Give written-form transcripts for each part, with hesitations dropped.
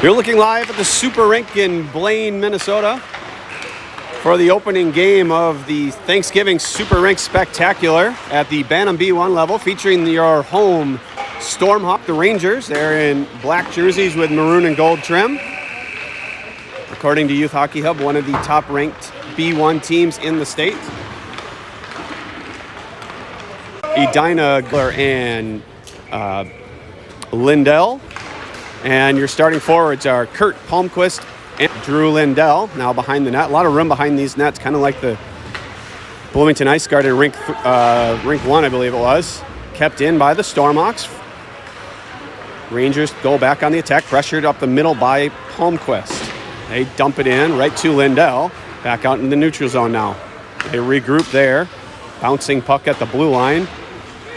You're looking live at the Super Rink in Blaine, Minnesota for the opening game of the Thanksgiving Super Rink Spectacular at the Bantam B1 level, featuring your home Stormhawk, the Rangers. They're in black jerseys with maroon and gold trim. According to Youth Hockey Hub, one of the top-ranked B1 teams in the state. Edina and Lindell. And your starting forwards are Kurt Palmquist and Drew Lindell, now behind the net. A lot of room behind these nets, kind of like the Bloomington Ice Garden Rink 1, I believe it was. Kept in by the Stormhawks. Rangers go back on the attack, pressured up the middle by Palmquist. They dump it in right to Lindell, back out in the neutral zone now. They regroup there, bouncing puck at the blue line,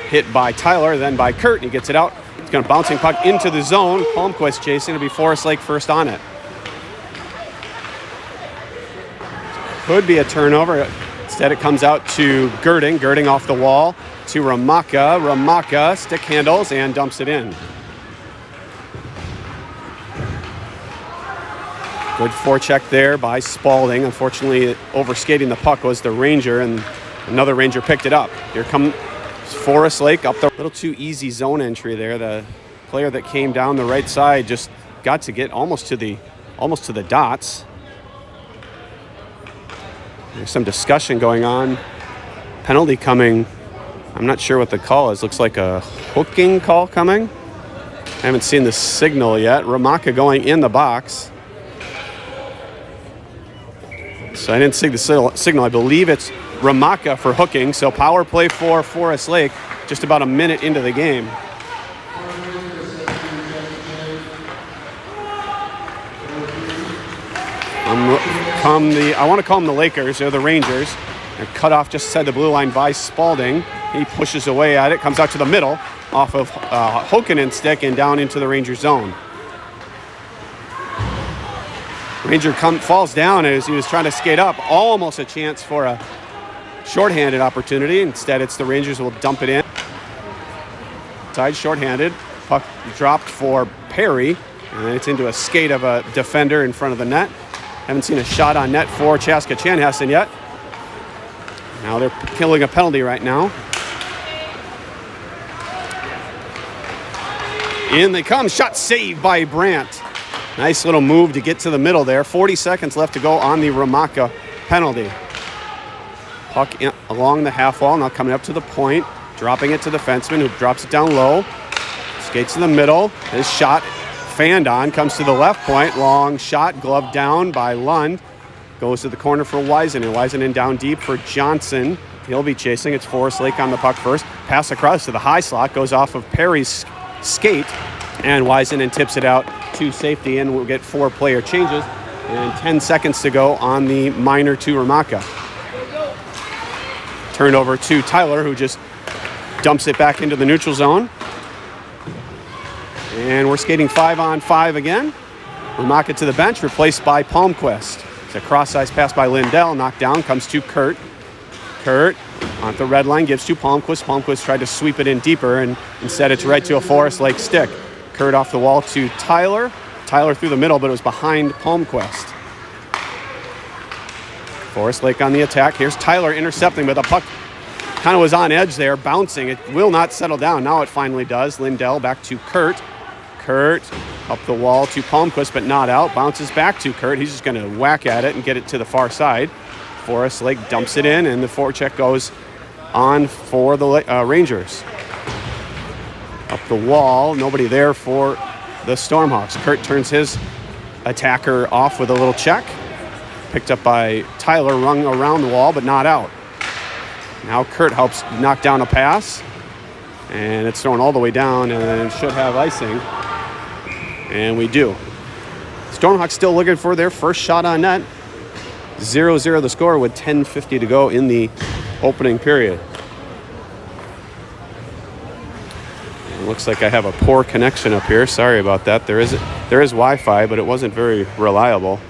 hit by Tyler, then by Kurt, and he gets it out. It's going to bouncing puck into the zone. Palmquist chasing. It'll be Forest Lake first on it. Could be a turnover. Instead, it comes out to Girding. Girding off the wall to Hromatka. Hromatka stick handles and dumps it in. Good forecheck there by Spalding. Unfortunately, overskating the puck was the Ranger, and another Ranger picked it up. Here comes Forest Lake up the little too easy zone entry there. The player that came down the right side just got to get almost to the dots. There's some discussion going on. Penalty coming. I'm not sure what the call is. Looks like a hooking call coming. I haven't seen the signal yet. Hromatka going in the box. So I didn't see the signal. I believe it's Hromatka for hooking. So power play for Forest Lake just about a minute into the game. I want to call them the Lakers. They're the Rangers. They're cut off just inside the blue line by Spalding. He pushes away at it. Comes out to the middle off of Hokanen's stick and down into the Ranger zone. Ranger falls down as he was trying to skate up. Almost a chance for a shorthanded opportunity. Instead, it's the Rangers will dump it in. Side shorthanded. Puck dropped for Perry. And then it's into a skate of a defender in front of the net. Haven't seen a shot on net for Chaska Chanhassen yet. Now they're killing a penalty right now. In they come. Shot saved by Brandt. Nice little move to get to the middle there. 40 seconds left to go on the Hromatka penalty. Puck along the half wall, now coming up to the point. Dropping it to the defenseman who drops it down low. Skates in the middle. His shot fanned on, comes to the left point. Long shot, gloved down by Lund. Goes to the corner for Waisanen. Waisanen down deep for Johnson. He'll be chasing. It's Forest Lake on the puck first. Pass across to the high slot. Goes off of Perry's skate. And Waisanen tips it out to safety, and we'll get 4 player changes. And 10 seconds to go on the minor to Hromatka. Turned over to Tyler, who just dumps it back into the neutral zone. And we're skating 5-on-5 again. Hromatka to the bench, replaced by Palmquist. It's a cross-ice pass by Lindell. Knocked down, comes to Kurt. Kurt on the red line, gives to Palmquist. Palmquist tried to sweep it in deeper, and instead it's right to a Forest Lake stick. Kurt off the wall to Tyler. Tyler through the middle, but it was behind Palmquist. Forest Lake on the attack. Here's Tyler intercepting, but the puck kind of was on edge there, bouncing. It will not settle down. Now it finally does. Lindell back to Kurt. Kurt up the wall to Palmquist, but not out. Bounces back to Kurt. He's just going to whack at it and get it to the far side. Forest Lake dumps it in, and the forecheck goes on for the Rangers. Up the wall, nobody there for the Stormhawks. Kurt turns his attacker off with a little check. Picked up by Tyler, rung around the wall, but not out. Now Kurt helps knock down a pass, and it's thrown all the way down, and it should have icing. And we do. Stormhawks still looking for their first shot on net. 0-0 the score with 10:50 to go in the opening period. It looks like I have a poor connection up here. Sorry about that. There is Wi-Fi, but it wasn't very reliable.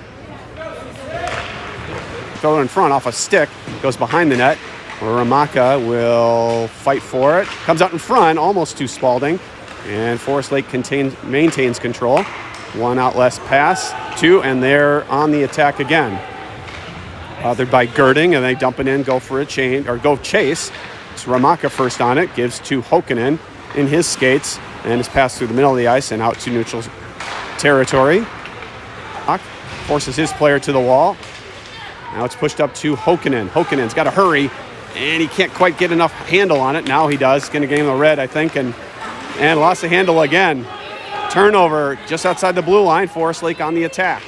Throw it in front off a stick. Goes behind the net. Hromatka will fight for it. Comes out in front, almost to Spalding. And Forest Lake maintains control. One out less pass, two, and they're on the attack again. Bothered by Girding, and they dump it in, go for a chain, or go chase. It's Hromatka first on it, gives to Hokanen in his skates, and is passed through the middle of the ice and out to neutral territory. Forces his player to the wall. Now it's pushed up to Hokanen. Hokanen's got to hurry, and he can't quite get enough handle on it. Now he does. Going to gain the red, I think, and lost the handle again. Turnover just outside the blue line. Forest Lake on the attack.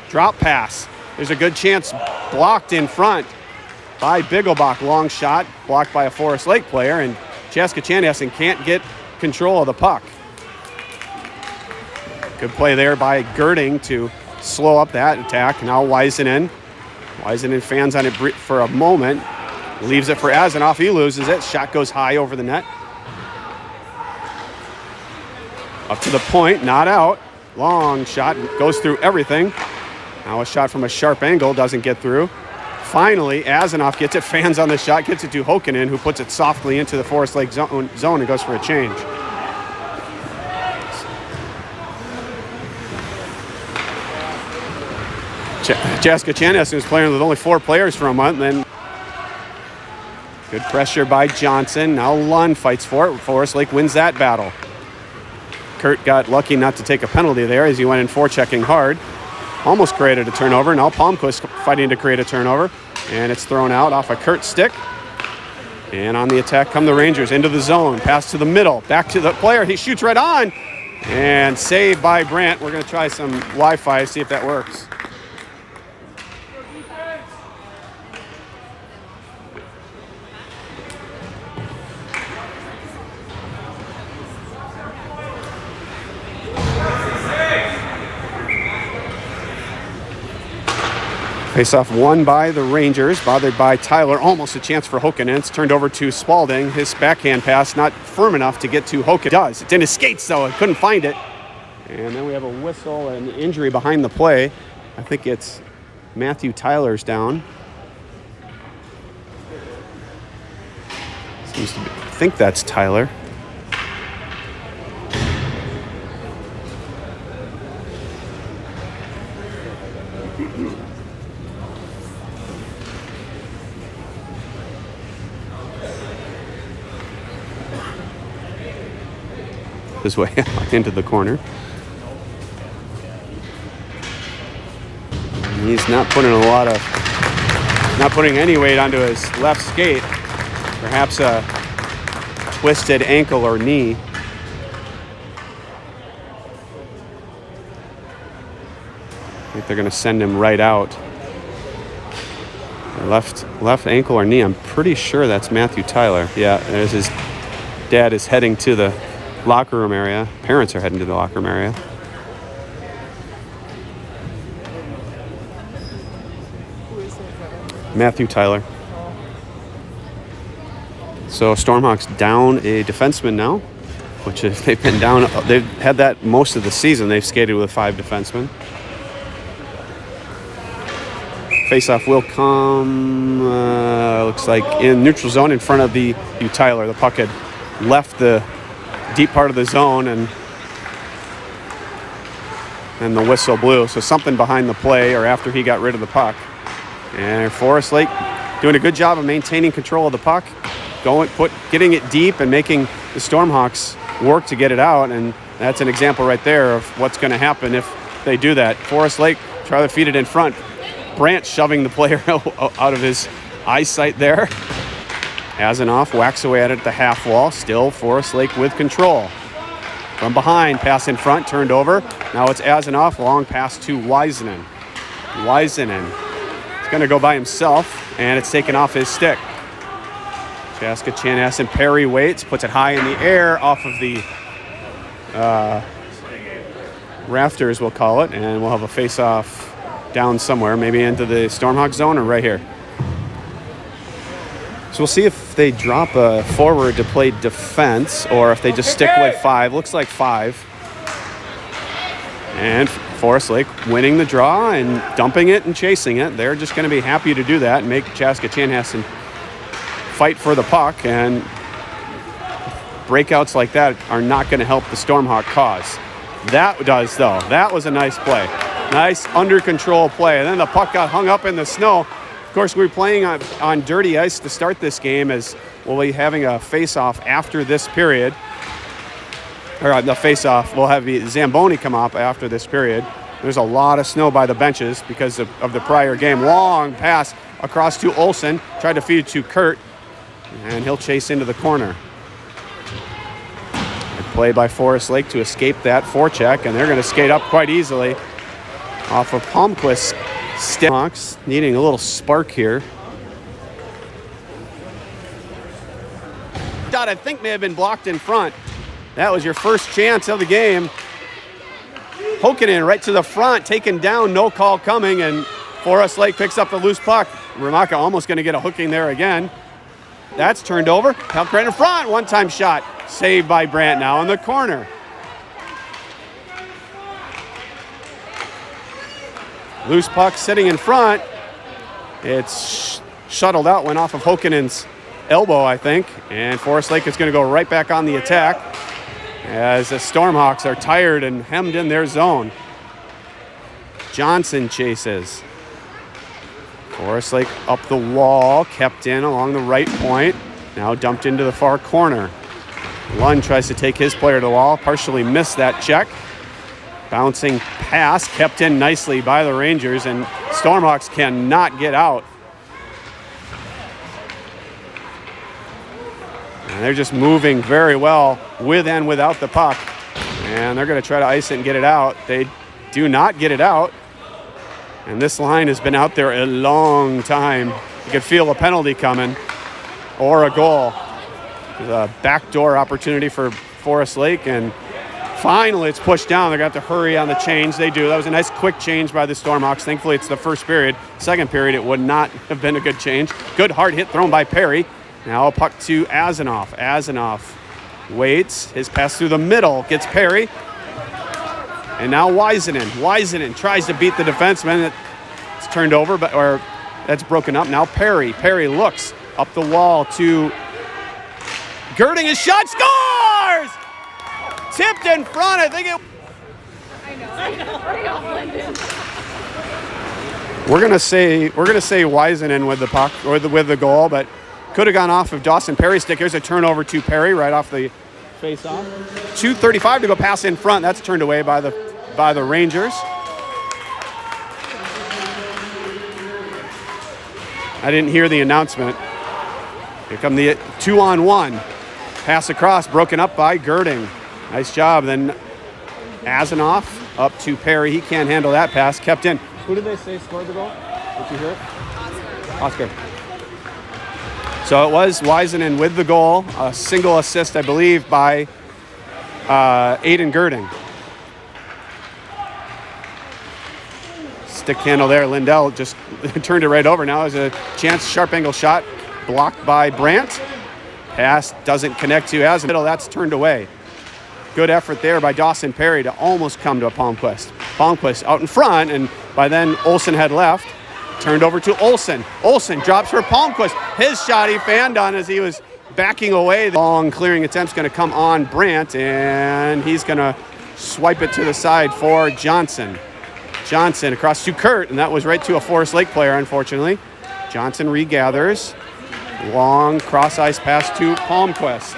Drop pass. There's a good chance blocked in front by Bigglebach. Long shot blocked by a Forest Lake player, and Chaska Chanhassen can't get control of the puck. Good play there by Girding to slow up that attack. Now Waisanen. Waisanen fans on it for a moment. Leaves it for Azanoff. He loses it. Shot goes high over the net. Up to the point, not out. Long shot, goes through everything. Now a shot from a sharp angle, doesn't get through. Finally, Azanoff gets it, fans on the shot, gets it to Hokanen, who puts it softly into the Forest Lake zone and goes for a change. Chaska Chanhassen is playing with only 4 players for a month. Then good pressure by Johnson. Now Lund fights for it. Forest Lake wins that battle. Kurt got lucky not to take a penalty there as he went in forechecking hard. Almost created a turnover. Now Palmquist fighting to create a turnover. And it's thrown out off a Kurt stick. And on the attack come the Rangers into the zone. Pass to the middle. Back to the player. He shoots right on. And saved by Brandt. We're going to try some Wi-Fi, see if that works. Face-off won by the Rangers, bothered by Tyler. Almost a chance for Hokanen. It's turned over to Spalding. His backhand pass not firm enough to get to Hokanen. It does. It's in his skates, though. He couldn't find it. And then we have a whistle and injury behind the play. I think it's Matthew Tyler's down. Seems to be, I think that's Tyler. His way out into the corner. And he's not putting any weight onto his left skate. Perhaps a twisted ankle or knee. I think they're going to send him right out. Left ankle or knee. I'm pretty sure that's Matthew Tyler. Yeah, there's his dad is heading to the locker room area. Parents are heading to the locker room area. Matthew Tyler. So Stormhawks down a defenseman now, which is, they've been down. They've had that most of the season. They've skated with 5 defensemen. Faceoff will come, looks like in neutral zone in front of the Tyler. The puck had left the deep part of the zone and the whistle blew. So something behind the play or after he got rid of the puck. And Forest Lake doing a good job of maintaining control of the puck, getting it deep and making the Stormhawks work to get it out. And that's an example right there of what's going to happen if they do that. Forest Lake try to feed it in front. Brandt shoving the player out of his eyesight there. Azanoff whacks away at it at the half wall. Still Forest Lake with control. From behind, pass in front, turned over. Now it's Azanoff, long pass to Waisanen. Waisanen is going to go by himself, and it's taken off his stick. Chaska Chanhassen parry waits, puts it high in the air off of the rafters, we'll call it, and we'll have a face-off down somewhere, maybe into the Stormhawk zone or right here. So we'll see if they drop a forward to play defense or if they just stick with 5. Looks like 5. And Forest Lake winning the draw and dumping it and chasing it. They're just going to be happy to do that and make Chaska Chanhassen fight for the puck. And breakouts like that are not going to help the Stormhawk cause. That does, though. That was a nice play. Nice under control play. And then the puck got hung up in the snow. Of course, we were playing on dirty ice to start this game, as we'll be having a face-off after this period. Or the face-off, we'll have the Zamboni come up after this period. There's a lot of snow by the benches because of the prior game. Long pass across to Olsen. Tried to feed it to Kurt, and he'll chase into the corner. Good play by Forest Lake to escape that forecheck, and they're going to skate up quite easily off of Palmquist. Hawks needing a little spark here. Dot, I think, may have been blocked in front. That was your first chance of the game. Hokinen right to the front, taken down, no call coming, and Forest Lake picks up the loose puck. Hromatka almost going to get a hooking there again. That's turned over. Puck right in front. One-time shot. Saved by Brandt now in the corner. Loose puck sitting in front. It's shuttled out, went off of Hokinen's elbow, I think. And Forest Lake is going to go right back on the attack as the Stormhawks are tired and hemmed in their zone. Johnson chases. Forest Lake up the wall, kept in along the right point. Now dumped into the far corner. Lund tries to take his player to the wall, partially missed that check. Bouncing pass, kept in nicely by the Rangers, and Stormhawks cannot get out. And they're just moving very well with and without the puck. And they're going to try to ice it and get it out. They do not get it out. And this line has been out there a long time. You could feel a penalty coming or a goal. There's a backdoor opportunity for Forest Lake, and finally it's pushed down. They're going to have to hurry on the change. They do. That was a nice quick change by the Stormhawks. Thankfully, it's the first period. Second period, it would not have been a good change. Good hard hit thrown by Perry. Now a puck to Azanoff. Azanoff waits. His pass through the middle gets Perry. And now Waisanen. Waisanen tries to beat the defenseman. It's turned over, or that's broken up. Now Perry. Perry looks up the wall to Girding. His shot scores! Tipped in front. I think it. I know. We're gonna say Waisanen with the puck or with the goal, but could have gone off of Dawson Perry's stick. Here's a turnover to Perry right off the face-off. 2:35 to go, pass in front. That's turned away by the Rangers. I didn't hear the announcement. Here come the 2-on-1. Pass across, broken up by Girding. Nice job. Then Azanoff up to Perry. He can't handle that pass. Kept in. Who did they say scored the goal? Did you hear it? Oscar. So it was Waisanen with the goal. A single assist, I believe, by Aiden Girding. Stick handle there. Lindell just turned it right over. Now there's a chance, sharp angle shot, blocked by Brandt. Pass doesn't connect to Azanoff. That's turned away. Good effort there by Dawson Perry to almost come to a Palmquist. Palmquist out in front, and by then Olsen had left. Turned over to Olsen. Olsen drops for Palmquist. His shot he fanned on as he was backing away. The long clearing attempt's going to come on Brandt, and he's going to swipe it to the side for Johnson. Johnson across to Kurt, and that was right to a Forest Lake player, unfortunately. Johnson regathers. Long cross-ice pass to Palmquist.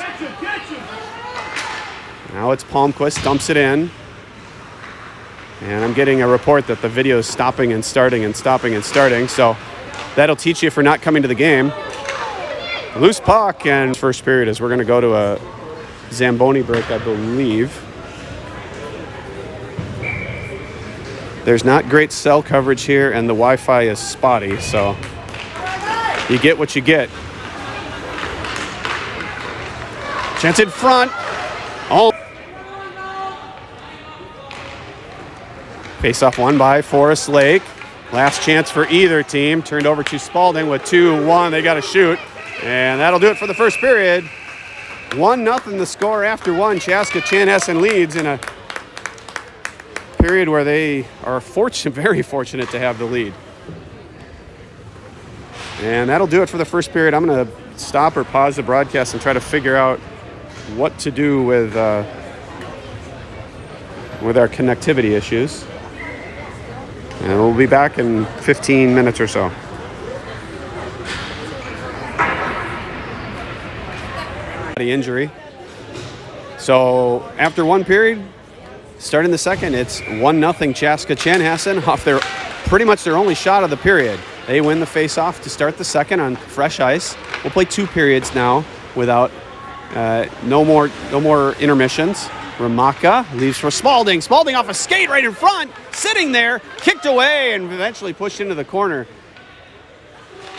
Now it's Palmquist, dumps it in. And I'm getting a report that the video is stopping and starting and stopping and starting, so that'll teach you for not coming to the game. Loose puck, and first period is we're going to go to a Zamboni break, I believe. There's not great cell coverage here, and the Wi-Fi is spotty, so you get what you get. Chance in front. Oh. Face-off won by Forest Lake. Last chance for either team. Turned over to Spalding with 2-1. They got to shoot. And that'll do it for the first period. 1-0 the score after one. Chaska Chanhassen leads in a period where they are very fortunate to have the lead. And that'll do it for the first period. I'm going to stop or pause the broadcast and try to figure out what to do with with our connectivity issues. And we'll be back in 15 minutes or so. Injury. So after one period, starting the second, it's 1-0 Chaska Chanhassen off their pretty much their only shot of the period. They win the face-off to start the second on fresh ice. We'll play 2 periods now without no more intermissions. Hromatka leaves for Spalding. Spalding off a skate right in front, sitting there, kicked away, and eventually pushed into the corner.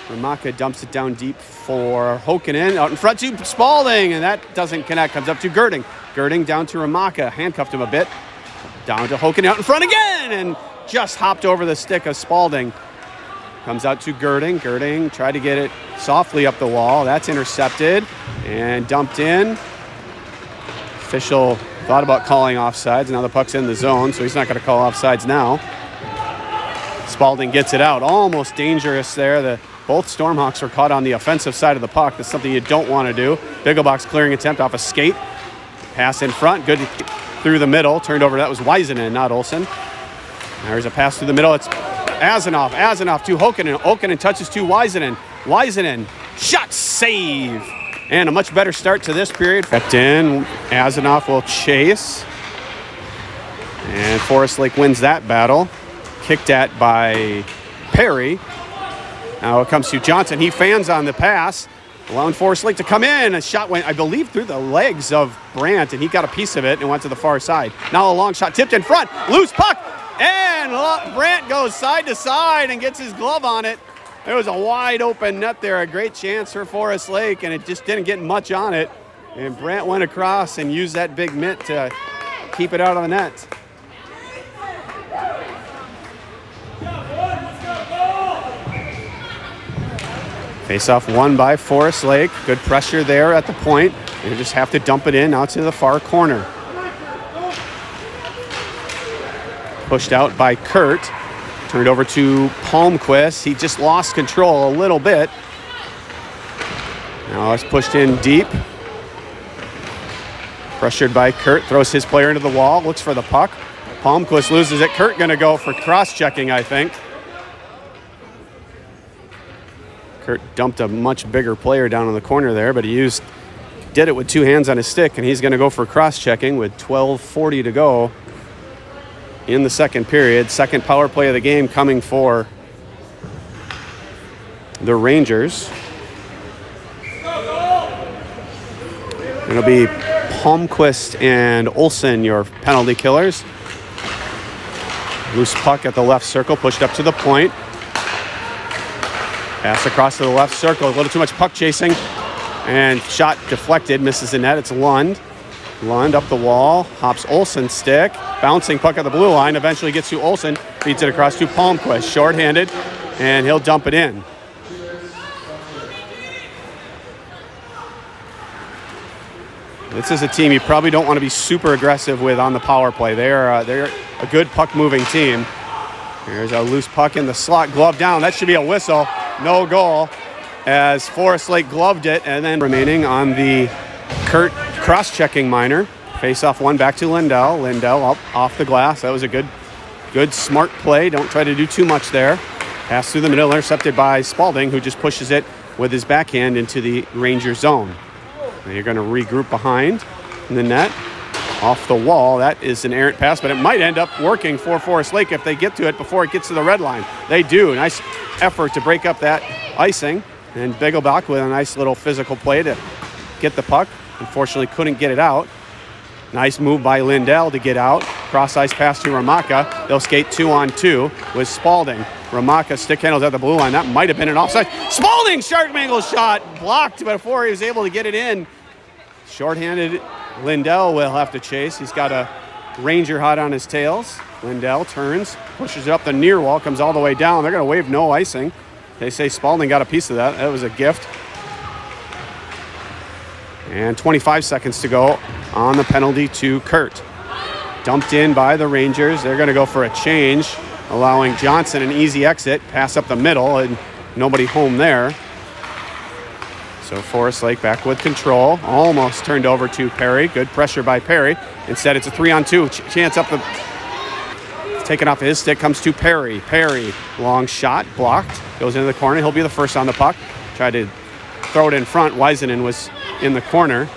Hromatka dumps it down deep for Hokkanen. Out in front to Spalding, and that doesn't connect. Comes up to Girding. Girding down to Hromatka. Handcuffed him a bit. Down to Hokkanen out in front again, and just hopped over the stick of Spalding. Comes out to Girding. Girding tried to get it softly up the wall. That's intercepted and dumped in. Official thought about calling offsides. Now the puck's in the zone, so he's not going to call offsides now. Spalding gets it out. Almost dangerous there. Both Stormhawks were caught on the offensive side of the puck. That's something you don't want to do. Bigglebox clearing attempt off a skate. Pass in front. Good through the middle. Turned over. That was Waisanen, not Olsen. There's a pass through the middle. It's Azanoff. Azanoff to Hokkanen. Hokkanen touches to Waisanen. Waisanen. Shot save. And a much better start to this period. Kept in. Azanoff will chase. And Forest Lake wins that battle. Kicked at by Perry. Now it comes to Johnson. He fans on the pass. Allowing Forest Lake to come in. A shot went, I believe, through the legs of Brandt, and he got a piece of it and went to the far side. Now a long shot tipped in front. Loose puck. And Brandt goes side to side and gets his glove on it. There was a wide open net there. A great chance for Forest Lake, and it just didn't get much on it. And Brandt went across and used that big mitt to keep it out of the net. Face-off won by Forest Lake. Good pressure there at the point. They just have to dump it in out to the far corner. Pushed out by Kurt. Turned over to Palmquist. He just lost control a little bit. Now it's pushed in deep. Pressured by Kurt. Throws his player into the wall. Looks for the puck. Palmquist loses it. Kurt going to go for cross-checking, I think. Kurt dumped a much bigger player down in the corner there, but he did it with 2 hands on his stick, and he's going to go for cross-checking with 12:40 to go in the second period. Second power play of the game coming for the Rangers. It'll be Palmquist and Olsen, your penalty killers. Loose puck at the left circle, pushed up to the point. Pass across to the left circle, a little too much puck chasing, and shot deflected, misses the net. It's Lund. Lund up the wall, hops Olsen's stick, bouncing puck at the blue line, eventually gets to Olsen, feeds it across to Palmquist, shorthanded, and he'll dump it in. This is a team you probably don't want to be super aggressive with on the power play. They're a good puck-moving team. There's a loose puck in the slot, glove down. That should be a whistle. No goal as Forest Lake gloved it, and then remaining on the Kurt cross-checking minor. Face-off one back to Lindell. Lindell up off the glass. That was a good smart play. Don't try to do too much there. Pass through the middle, intercepted by Spalding, who just pushes it with his backhand into the Ranger zone. Now you're going to regroup behind in the net. Off the wall. That is an errant pass, but it might end up working for Forest Lake if they get to it before it gets to the red line. They do. Nice effort to break up that icing. And Bigglebox with a nice little physical play to get the puck. Unfortunately, couldn't get it out. Nice move by Lindell to get out. Cross-ice pass to Hromatka. They'll skate 2-on-2 with Spalding. Hromatka stick handles at the blue line. That might have been an offside. Spalding shark mangle shot. Blocked before he was able to get it in. Shorthanded Lindell will have to chase. He's got a Ranger hot on his tails. Lindell turns, pushes it up the near wall, comes all the way down. They're going to wave no icing. They say Spalding got a piece of that. That was a gift. And 25 seconds to go on the penalty to Kurt. Dumped in by the Rangers. They're going to go for a change, allowing Johnson an easy exit. Pass up the middle, and nobody home there. So Forest Lake back with control. Almost turned over to Perry. Good pressure by Perry. Instead, it's a 3-on-2. Chance up the... Taken off his stick, comes to Perry. Perry, long shot, blocked. Goes into the corner. He'll be the first on the puck. Tried to throw it in front. Waisanen was in the corner.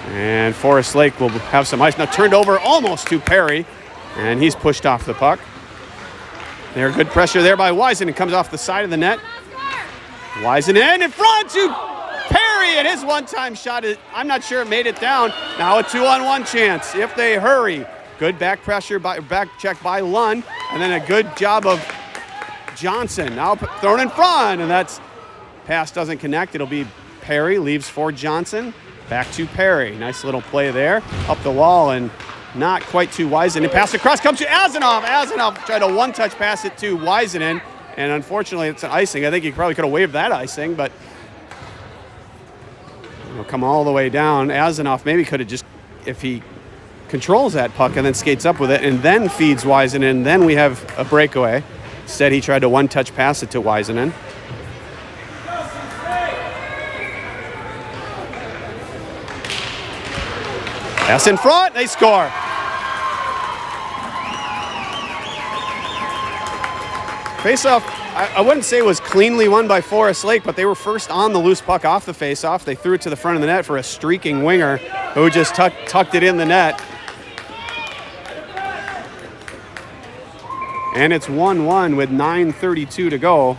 And Forest Lake will have some ice. Now turned over almost to Perry. And he's pushed off the puck. There, good pressure there by Waisanen. Comes off the side of the net. Waisanen in front to Perry, and his one-time shot, I'm not sure it made it down. Now a 2-on-1 chance if they hurry. Good back pressure, back check by Lund, and then a good job of Johnson. Now thrown in front, and that's pass doesn't connect. It'll be Perry, leaves for Johnson. Back to Perry. Nice little play there. Up the wall, and not quite to Waisanen. Pass across, comes to Azanov. Azanov tried a one-touch pass it to Waisanen. And unfortunately, it's an icing. I think he probably could have waved that icing, but it'll come all the way down. Azanov maybe could have just, if he controls that puck and then skates up with it and then feeds Waisanen, then we have a breakaway. Instead, he tried to one-touch pass it to Waisanen. Pass in front, they score. Face-off, I wouldn't say it was cleanly won by Forest Lake, but they were first on the loose puck off the face-off. They threw it to the front of the net for a streaking winger who just tucked it in the net. And it's 1-1 with 9:32 to go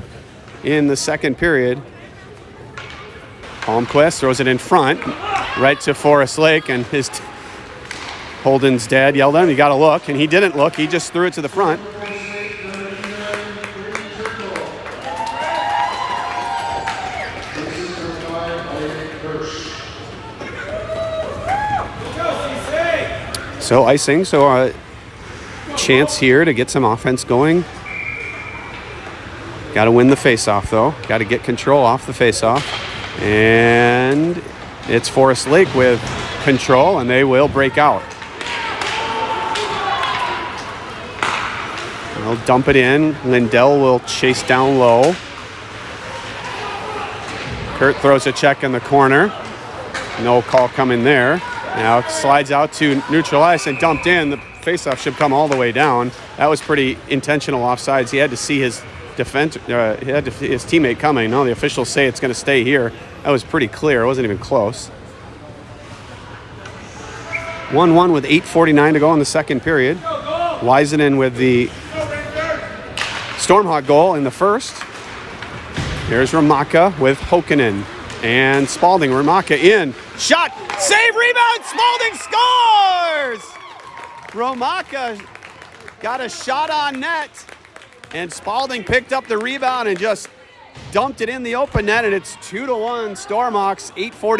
in the second period. Palmquist throws it in front, right to Forest Lake, and Holden's dad yelled at him, "You got to look," and he didn't look. He just threw it to the front. So icing, so a chance here to get some offense going. Got to win the face-off, though. Got to get control off the face-off. And it's Forest Lake with control, and they will break out. They'll dump it in. Lindell will chase down low. Kurt throws a check in the corner. No call coming there. Now slides out to neutral ice and dumped in. The faceoff should come all the way down. That was pretty intentional offsides. He had to see his his teammate coming. No, the officials say it's going to stay here. That was pretty clear. It wasn't even close. 1-1 with 8:49 to go in the second period. Waisanen with the Stormhawk goal in the first. Here's Hromatka with Hokanen and Spalding. Hromatka in. Shot, save, rebound, Spalding scores! Hromatka got a shot on net, and Spalding picked up the rebound and just dumped it in the open net, and it's 2-1 Stormhawks. 8:40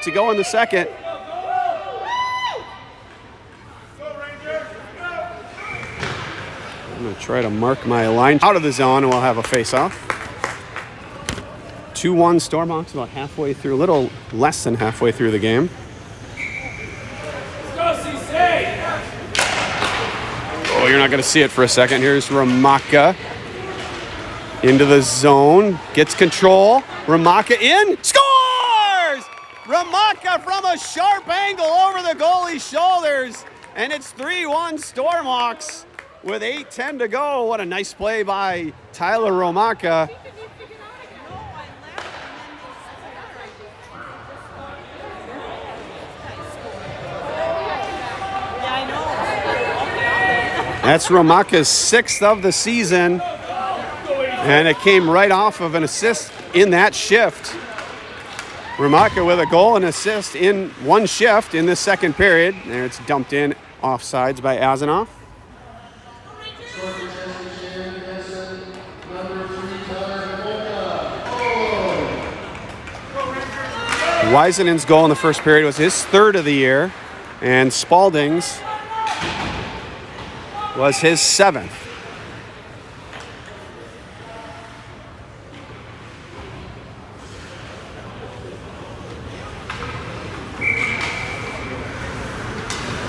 to go in the second. I'm going to try to mark my line out of the zone, and we'll have a face-off. 2-1 Stormhawks, about halfway through, a little less than halfway through the game. Oh, you're not going to see it for a second. Here's Hromatka into the zone, gets control. Hromatka in, scores! Hromatka from a sharp angle over the goalie's shoulders, and it's 3-1 Stormhawks with 8:10 to go. What a nice play by Tyler Hromatka. That's Hromatka's 6th of the season, and it came right off of an assist in that shift. Hromatka with a goal and assist in one shift in this second period. There it's dumped in offsides by Azanov. Waisanen's goal in the first period was his 3rd of the year, and Spalding's was his 7th.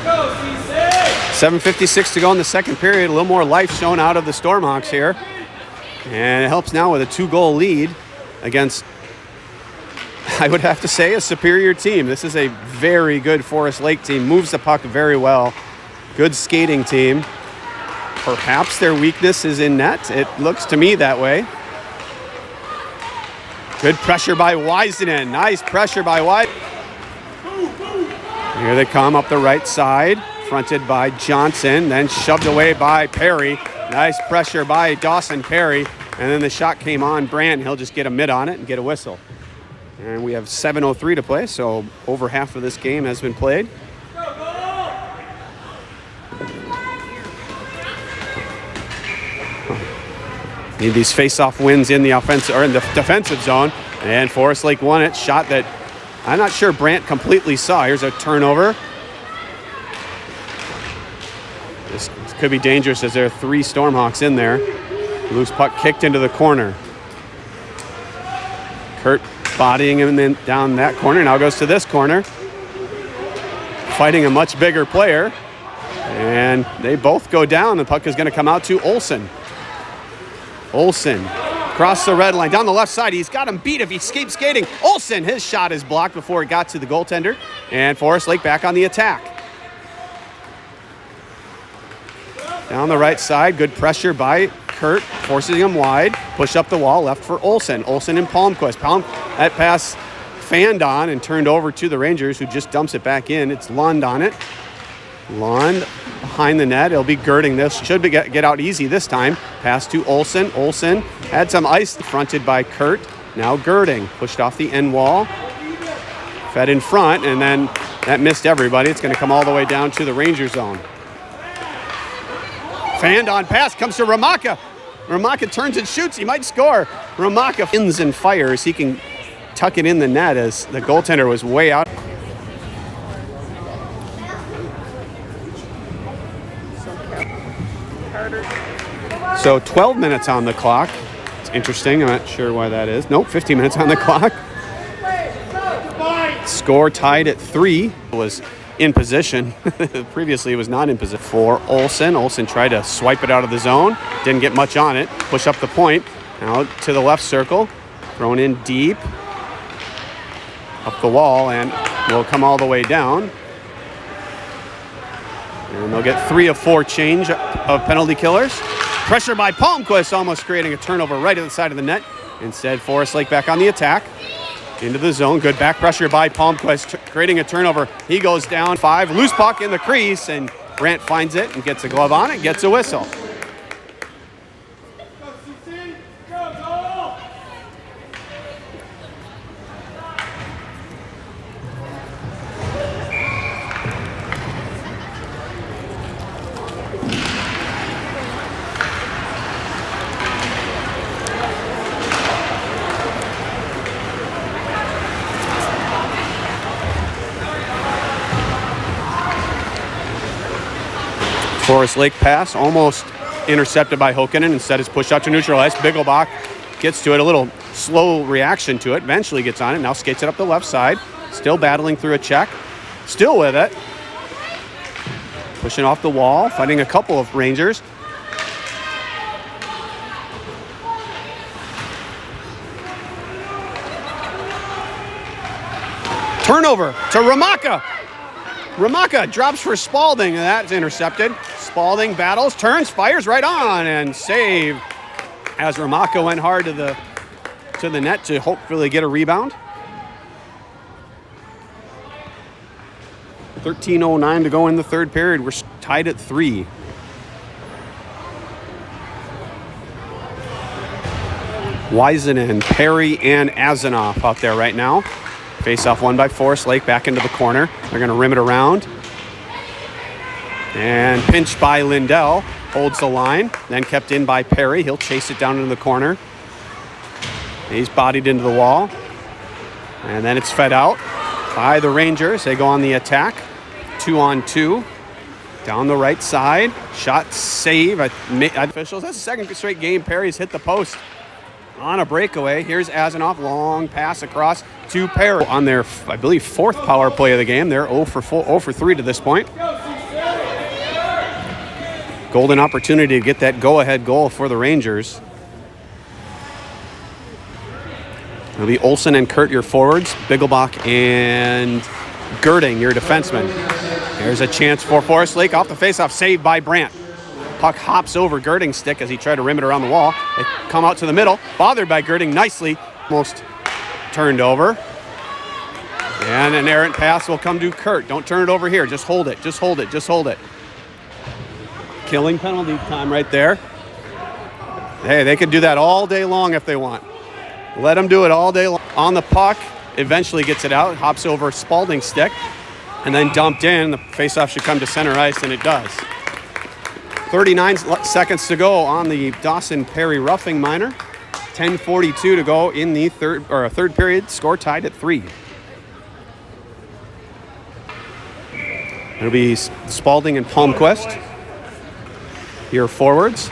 Go, CC! 7:56 to go in the second period. A little more life shown out of the Stormhawks here. And it helps now with a 2-goal lead against I would have to say, a superior team. This is a very good Forest Lake team. Moves the puck very well. Good skating team. Perhaps their weakness is in net. It looks to me that way. Good pressure by Waisanen. Nice pressure by Here they come up the right side. Fronted by Johnson. Then shoved away by Perry. Nice pressure by Dawson Perry. And then the shot came on Brandt. He'll just get a mid on it and get a whistle. And we have 7:03 to play, so over half of this game has been played. Need these face-off wins in the offensive or in the defensive zone, and Forest Lake won it. Shot that I'm not sure Brandt completely saw. Here's a turnover. This could be dangerous as there are 3 Stormhawks in there. Loose puck kicked into the corner. Kurt bodying him in down that corner. Now goes to this corner. Fighting a much bigger player. And they both go down. The puck is going to come out to Olsen. Olsen across the red line. Down the left side. He's got him beat if he keeps skating. Olsen, his shot is blocked before it got to the goaltender. And Forest Lake back on the attack. Down the right side. Good pressure by Kurt, forcing him wide. Push up the wall, left for Olsen. Olsen and Palmquist. That pass fanned on and turned over to the Rangers, who just dumps it back in. It's Lund on it. Lund behind the net. It'll be Girding this. Should be get out easy this time. Pass to Olsen. Olsen had some ice, fronted by Kurt. Now Girding. Pushed off the end wall. Fed in front, and then that missed everybody. It's going to come all the way down to the Ranger zone. Fanned on pass comes to Hromatka. Hromatka turns and shoots. He might score. Hromatka spins and fires. He can tuck it in the net as the goaltender was way out. So 12 minutes on the clock. It's interesting. I'm not sure why that is. Nope, 15 minutes on the clock. Score tied at 3. Was in position. Previously it was not in position. For Olsen. Olsen tried to swipe it out of the zone. Didn't get much on it. Push up the point. Now to the left circle. Thrown in deep. Up the wall and will come all the way down. And they'll get 3 of 4 change of penalty killers. Pressure by Palmquist, almost creating a turnover right at the side of the net. Instead, Forest Lake back on the attack. Into the zone. Good back pressure by Palmquist, creating a turnover. He goes down 5. Loose puck in the crease, and Brandt finds it and gets a glove on it, gets a whistle. Forest Lake pass, almost intercepted by Hokkanen. Instead, it's pushed out to neutral ice. Biggelbach gets to it, a little slow reaction to it. Eventually gets on it, now skates it up the left side. Still battling through a check. Still with it. Pushing off the wall, fighting a couple of Rangers. Turnover to Hromatka. Hromatka drops for Spalding, and that's intercepted. Spalding battles, turns, fires right on, and save as Hromatka went hard to the net to hopefully get a rebound. 13:09 to go in the third period. We're tied at 3. Waisanen, Perry, and Azanoff out there right now. Face-off won by Forest Lake, back into the corner. They're going to rim it around. And pinched by Lindell. Holds the line, then kept in by Perry. He'll chase it down into the corner. He's bodied into the wall. And then it's fed out by the Rangers. They go on the attack. 2-on-2. Down the right side. Shot save. Officials. That's the second straight game Perry's hit the post on a breakaway. Here's Azanoff. Long pass across to Perry. On their, I believe, 4th power play of the game. They're 0 for 3 to this point. Golden opportunity to get that go-ahead goal for the Rangers. It'll be Olsen and Kurt, your forwards. Bigglebach and Girding, your defensemen. There's a chance for Forest Lake off the faceoff, saved by Brandt. Puck hops over Girding's stick as he tried to rim it around the wall. They come out to the middle, bothered by Girding nicely, almost turned over. And an errant pass will come to Kurt. Don't turn it over here, just hold it, just hold it, just hold it. Killing penalty time right there. Hey, they could do that all day long if they want. Let them do it all day long. On the puck, eventually gets it out, hops over Spalding's stick, and then dumped in. The faceoff should come to center ice, and it does. 39 seconds to go on the Dawson-Perry roughing minor. 10:42 to go in the third period. Score tied at 3. It'll be Spalding and Palmquist, your forwards.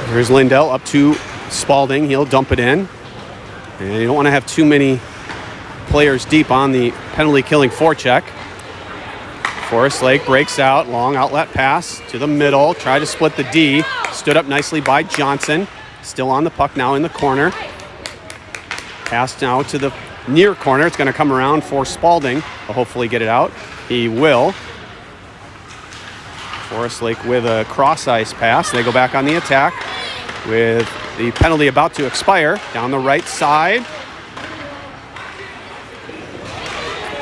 Here's Lindell up to Spalding. He'll dump it in. And you don't want to have too many players deep on the penalty-killing forecheck. Forest Lake breaks out. Long outlet pass to the middle. Tried to split the D. Stood up nicely by Johnson. Still on the puck now in the corner. Pass now to the near corner. It's going to come around for Spalding. He'll hopefully get it out. He will. Forest Lake with a cross-ice pass. They go back on the attack with the penalty about to expire. Down the right side.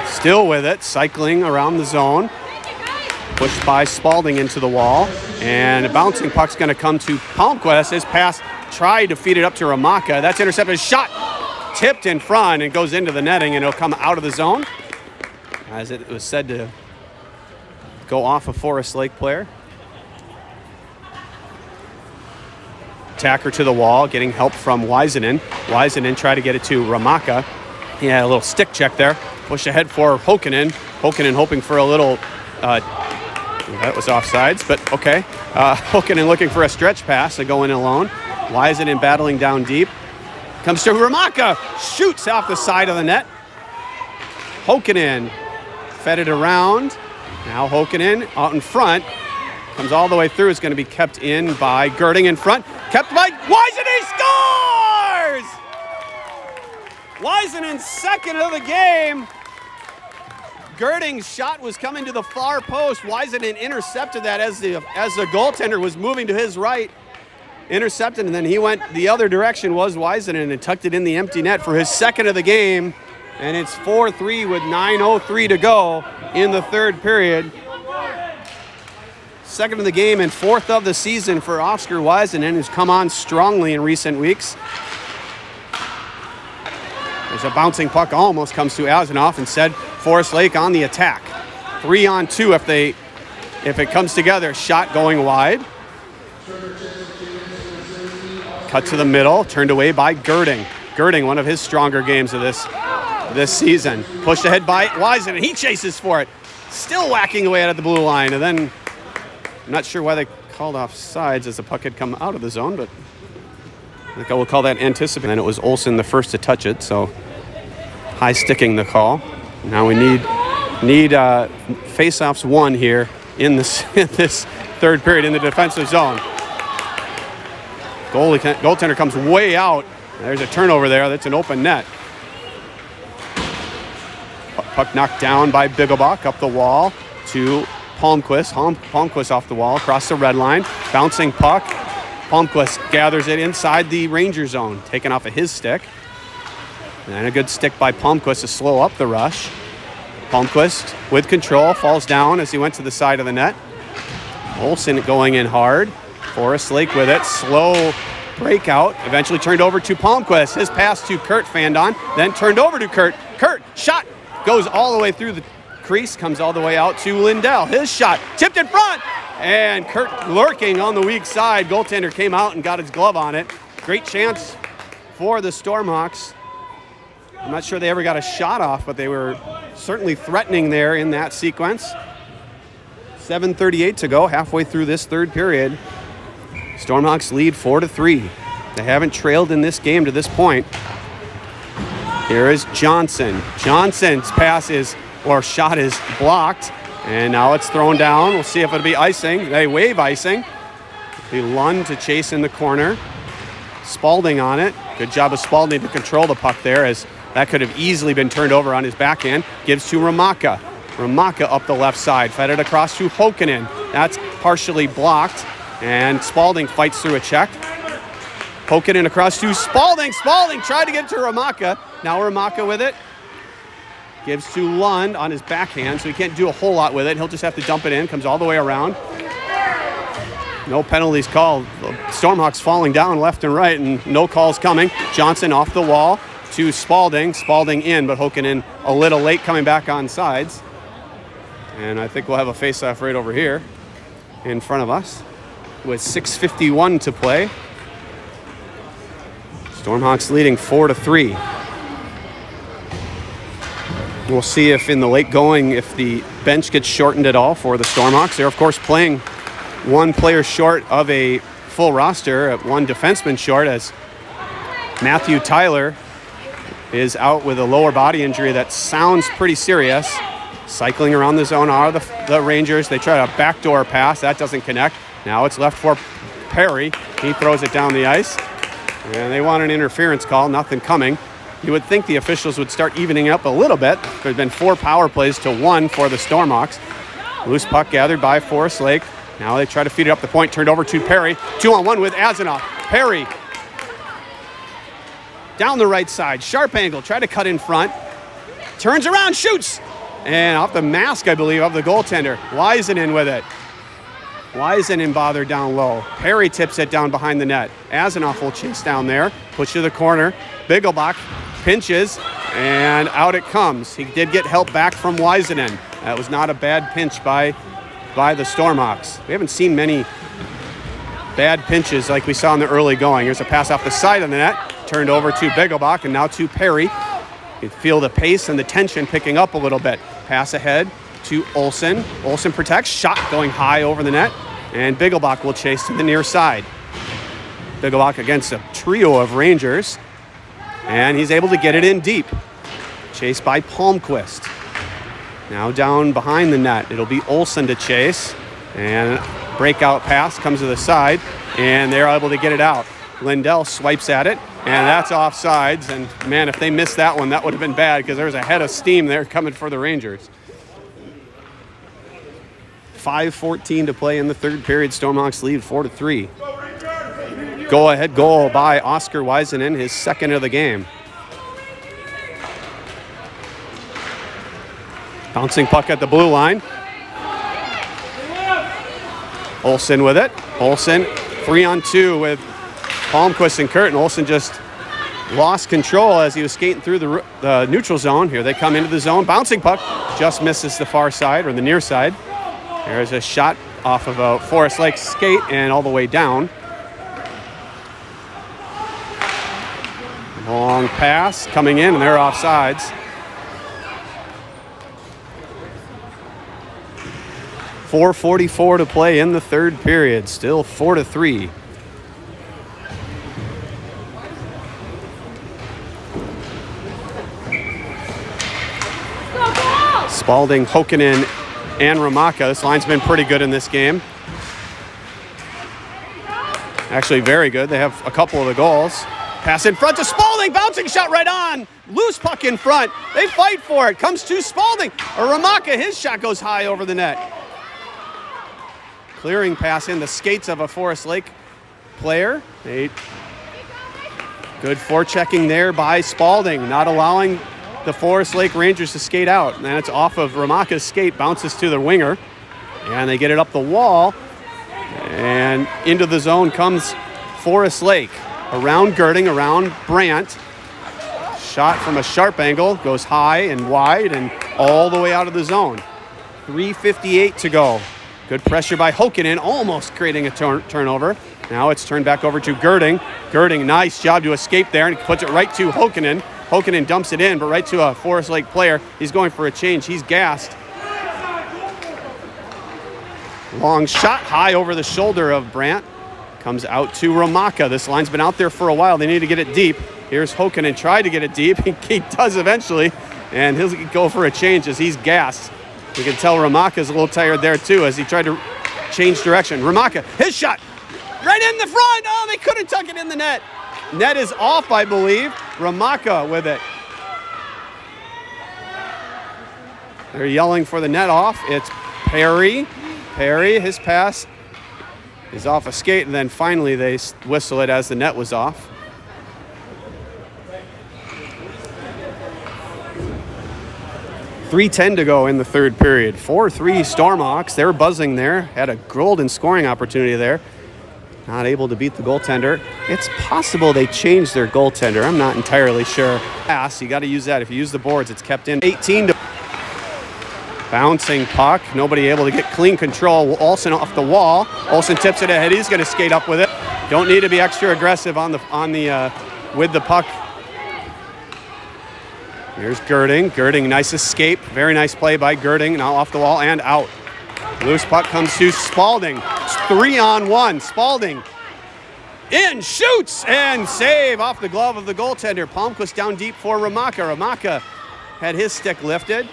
Still with it, cycling around the zone. Pushed by Spalding into the wall. And a bouncing puck's going to come to Palmquist. His pass tried to feed it up to Hromatka. That's intercepted. Shot tipped in front and goes into the netting, and it'll come out of the zone. As it was said to go off a Forest Lake player. Attacker to the wall, getting help from Waisanen. Waisanen tried to get it to Hromatka. He had a little stick check there. Push ahead for Hokanen. Hokanen hoping for a little, that was offsides, but okay. Hokanen looking for a stretch pass to go in alone. Waisanen battling down deep. Comes to Hromatka, shoots off the side of the net. Hokanen fed it around. Now Hokanen out in front. Comes all the way through. It's going to be kept in by Girding in front. Kept by Waisanen. Scores! Waisanen's second of the game. Girding's shot was coming to the far post. Waisanen intercepted that as the goaltender was moving to his right. Intercepted, and then he went the other direction, was Waisanen, and tucked it in the empty net for his second of the game. And it's 4-3 with 9:03 to go in the third period. Second of the game and fourth of the season for Oscar Waisanen, who's come on strongly in recent weeks. There's a bouncing puck, almost comes to Azanoff. Instead, Forest Lake on the attack. 3-on-2 if it comes together. Shot going wide. Cut to the middle, turned away by Girding. Girding, one of his stronger games of this season. Pushed ahead by Waisanen. He chases for it. Still whacking away out of the blue line. And then, I'm not sure why they called off sides as the puck had come out of the zone, but I think I will call that anticipating. And it was Olsen the first to touch it, so high sticking the call. Now we need face-offs won here in this third period in the defensive zone. Goaltender comes way out. There's a turnover there. That's an open net. Puck knocked down by Bigglebach up the wall to Palmquist. Palmquist off the wall, across the red line. Bouncing puck. Palmquist gathers it inside the Ranger zone, taken off of his stick. And a good stick by Palmquist to slow up the rush. Palmquist with control, falls down as he went to the side of the net. Olsen going in hard. Forest Lake with it, slow breakout, eventually turned over to Palmquist. His pass to Kurt fanned on, then turned over to Kurt. Kurt, shot, goes all the way through the crease, comes all the way out to Lindell. His shot, tipped in front, and Kurt lurking on the weak side. Goaltender came out and got his glove on it. Great chance for the Stormhawks. I'm not sure they ever got a shot off, but they were certainly threatening there in that sequence. 7:38 to go, halfway through this third period. Stormhawks lead 4-3. They haven't trailed in this game to this point. Here is Johnson. Johnson's shot is blocked, and now it's thrown down. We'll see if it'll be icing. They wave icing. The Lund to chase in the corner. Spalding on it. Good job of Spalding to control the puck there, as that could have easily been turned over on his backhand. Gives to Hromatka. Hromatka up the left side. Fed it across to Hokanen. That's partially blocked. And Spalding fights through a check. Hokanen across to Spalding. Spalding tried to get to Hromatka. Now Hromatka with it. Gives to Lund on his backhand, so he can't do a whole lot with it. He'll just have to dump it in. Comes all the way around. No penalties called. The Stormhawks falling down left and right, and no calls coming. Johnson off the wall to Spalding. Spalding in, but Hokanen a little late coming back on sides. And I think we'll have a face-off right over here in front of us with 6:51 to play. Stormhawks leading 4-3. We'll see if in the late going, if the bench gets shortened at all for the Stormhawks. They're, of course, playing one player short of a full roster, one defenseman short, as Matthew Tyler is out with a lower body injury that sounds pretty serious. Cycling around the zone are the Rangers. They try a backdoor pass. That doesn't connect. Now it's left for Perry. He throws it down the ice. And they want an interference call. Nothing coming. You would think the officials would start evening up a little bit. There's been 4 power plays to 1 for the Stormhawks. Loose puck gathered by Forest Lake. Now they try to feed it up the point. Turned over to Perry. 2-on-1 with Azanoff. Perry down the right side. Sharp angle. Try to cut in front. Turns around. Shoots. And off the mask, I believe, of the goaltender. Waisanen with it. Waisanen bothered down low. Perry tips it down behind the net. Azanoff will chase down there. Push to the corner. Bigelbach pinches, and out it comes. He did get help back from Waisanen. That was not a bad pinch by the Stormhawks. We haven't seen many bad pinches like we saw in the early going. Here's a pass off the side of the net. Turned over to Bigelbach, and now to Perry. You feel the pace and the tension picking up a little bit. Pass ahead to Olsen. Olsen protects. Shot going high over the net. And Bigelbach will chase to the near side. Bigelbach against a trio of Rangers. And he's able to get it in deep. Chased by Palmquist. Now down behind the net. It'll be Olsen to chase. And breakout pass comes to the side. And they're able to get it out. Lindell swipes at it. And that's offsides. And, man, if they missed that one, that would have been bad because there was a head of steam there coming for the Rangers. 5:14 to play in the third period. Stormhawks lead 4-3. Go-ahead goal by Oscar Waisanen, his second of the game. Bouncing puck at the blue line. Olsen with it. Olsen 3-on-2 with Palmquist and Kurt, and Olsen just lost control as he was skating through the neutral zone. Here they come into the zone. Bouncing puck just misses the far side or the near side. There's a shot off of a Forest Lake skate and all the way down. Long pass coming in, and they're offsides. .444 to play in the third period. Still 4-3. Spalding, Hokanen, and Hromatka. This line's been pretty good in this game. Actually, very good. They have a couple of the goals. Pass in front to Spalding. Bouncing shot right on. Loose puck in front. They fight for it. Comes to Spalding. Hromatka, his shot goes high over the net. Clearing pass in the skates of a Forest Lake player. Good forechecking there by Spalding, not allowing the Forest Lake Rangers to skate out. And then it's off of Hromatka's skate, bounces to the winger. And they get it up the wall. And into the zone comes Forest Lake. Around Girding, around Brandt. Shot from a sharp angle, goes high and wide and all the way out of the zone. 3:58 to go. Good pressure by Hokanen, almost creating a turnover. Now it's turned back over to Girding. Girding, nice job to escape there, and he puts it right to Hokanen. Hokanen dumps it in, but right to a Forest Lake player. He's going for a change. He's gassed. Long shot high over the shoulder of Brandt. Comes out to Hromatka. This line's been out there for a while. They need to get it deep. Here's Hokanen, tried to get it deep. He does eventually, and he'll go for a change as he's gassed. You can tell Hromatka's a little tired there too as he tried to change direction. Hromatka, his shot. right in the front. Oh, they couldn't tuck it in the net. Net is off, I believe. Hromatka with it. They're yelling for the net off. It's Perry. Perry, his pass is off a skate, and then finally they whistle it as the net was off. .310 to go in the third period. 4-3 Stormhawks. They're buzzing there. Had a golden scoring opportunity there. Not able to beat the goaltender. It's possible they changed their goaltender. I'm not entirely sure. Pass, you got to use that. If you use the boards, it's kept in. 18 to bouncing puck. Nobody able to get clean control. Olsen off the wall. Olsen tips it ahead. He's going to skate up with it. Don't need to be extra aggressive with the puck. Here's Girding. Girding, nice escape. Very nice play by Girding. Now off the wall and out. Loose puck comes to Spalding. It's 3-on-1. Spalding in, shoots, and save off the glove of the goaltender. Palmquist down deep for Hromatka. Hromatka had his stick lifted.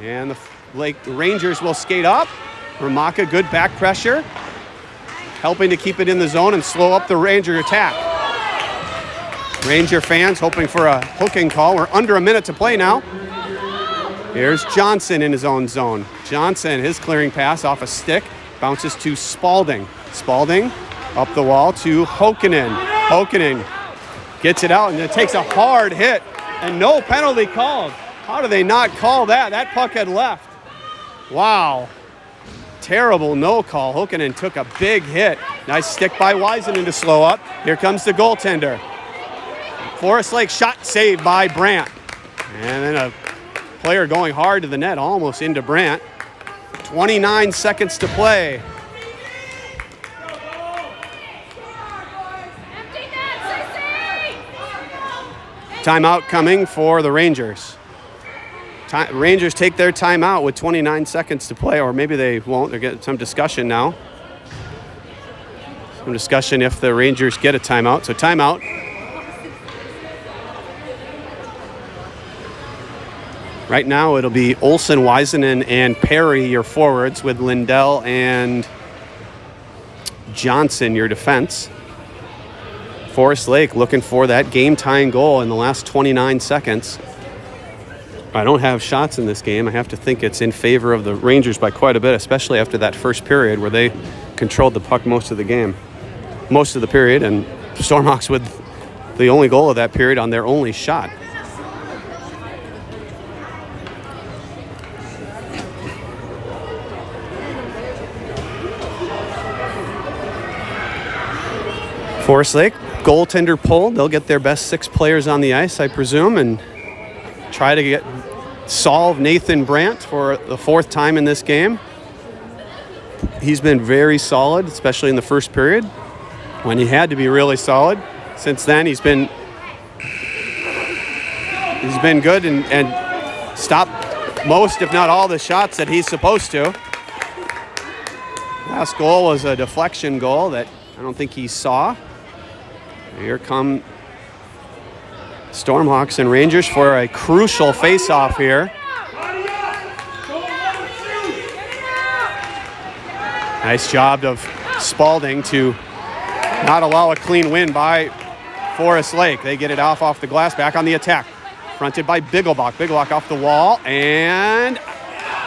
And the Rangers will skate up. Hromatka, good back pressure. Helping to keep it in the zone and slow up the Ranger attack. Ranger fans hoping for a hooking call. We're under a minute to play now. Here's Johnson in his own zone. Johnson, his clearing pass off a stick, bounces to Spalding. Spalding up the wall to Hokanen. Hokanen gets it out and it takes a hard hit and no penalty called. How do they not call that? That puck had left. Wow. Terrible no call. Hokanen took a big hit. Nice stick by Waisanen to slow up. Here comes the goaltender. Forest Lake shot saved by Brandt. And then a player going hard to the net, almost into Brandt. 29 seconds to play. Timeout coming for the Rangers. Rangers take their timeout with 29 seconds to play, or maybe they won't. They're getting some discussion now. Some discussion if the Rangers get a timeout. So timeout. Right now it'll be Olsen, Waisanen, and Perry, your forwards, with Lindell and Johnson, your defense. Forest Lake looking for that game-tying goal in the last 29 seconds. I don't have shots in this game. I have to think it's in favor of the Rangers by quite a bit, especially after that first period where they controlled the puck most of the game. Most of the period, and Stormhawks with the only goal of that period on their only shot. Forest Lake, goaltender pull. They'll get their best 6 players on the ice, I presume, and try to solve Nathan Brandt for the 4th time in this game. He's been very solid, especially in the first period, when he had to be really solid. Since then, he's been good and stopped most, if not all, the shots that he's supposed to. Last goal was a deflection goal that I don't think he saw. Here come Stormhawks and Rangers for a crucial face-off here. Nice job of Spalding to not allow a clean win by Forest Lake. They get it off the glass, back on the attack. Fronted by Bigglebach. Bigglebach off the wall, and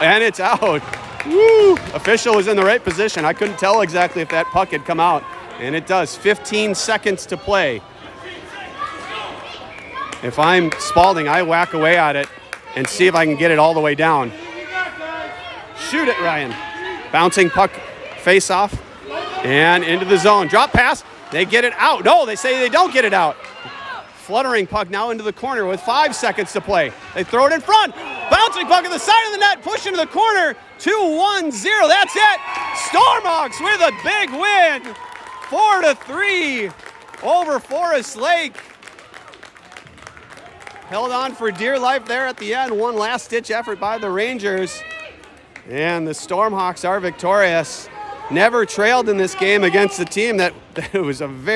it's out. Woo! Official was in the right position. I couldn't tell exactly if that puck had come out. And it does. 15 seconds to play. If I'm Spalding, I whack away at it and see if I can get it all the way down. Shoot it, Ryan. Bouncing puck, face off, and into the zone. Drop pass. They get it out. No, they say they don't get it out. Fluttering puck now into the corner with 5 seconds to play. They throw it in front. Bouncing puck at the side of the net. Push into the corner. 2-1-0. That's it. Stormhawks with a big win. 4-3 over Forest Lake. Held on for dear life there at the end. One last-ditch effort by the Rangers. And the Stormhawks are victorious. Never trailed in this game against a team that was a very